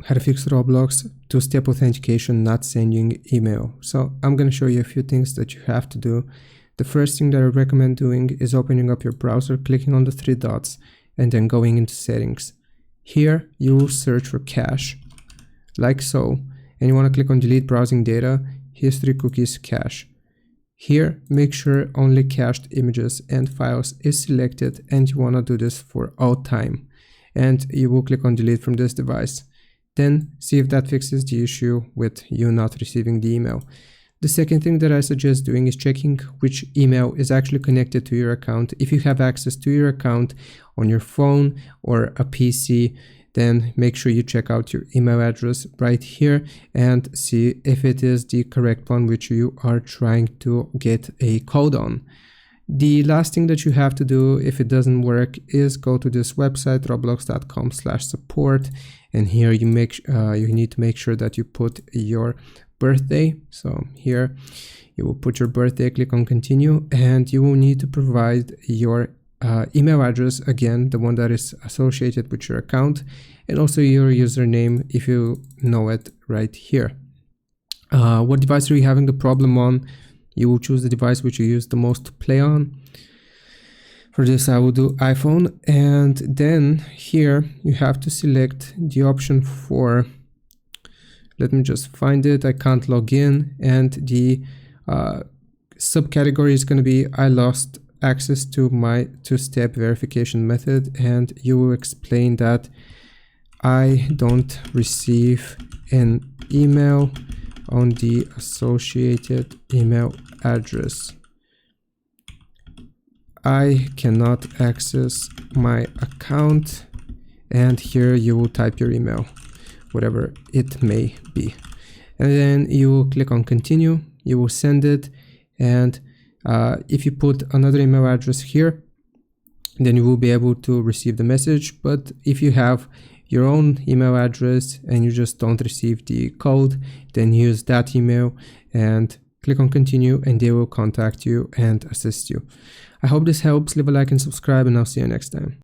how to fix Roblox two-step authentication not sending email. So I'm going to show you a few things that you have to do. The first thing that I recommend doing is opening up your browser, clicking on the three dots, and then going into settings. Here you will search for cache, like so, and you want to click on delete browsing data, history, cookies, cache. Here, make sure only cached images and files is selected, and you want to do this for all time. And you will click on delete from this device. Then see if that fixes the issue with you not receiving the email. The second thing that I suggest doing is checking which email is actually connected to your account. If you have access to your account on your phone or a PC, then make sure you check out your email address right here and see if it is the correct one which you are trying to get a code on. The last thing that you have to do if it doesn't work is go to this website roblox.com/support, and here you need to make sure that you put your birthday. So here you will put your birthday, click on continue, and you will need to provide your email address, again the one that is associated with your account, and also your username if you know it right here. What device are you having the problem on? You will choose the device which you use the most to play on. For this I will do iPhone, and then here you have to select the option for, let me just find it, I can't log in, and the subcategory is going to be I lost access to my two-step verification method, and you will explain that I don't receive an email on the associated email address. I cannot access my account, and here you will type your email, whatever it may be, and then you will click on continue. You will send it, and if you put another email address here, then you will be able to receive the message. But if you have your own email address and you just don't receive the code, then use that email and click on continue, and they will contact you and assist you. I hope this helps. Leave a like and subscribe, and I'll see you next time.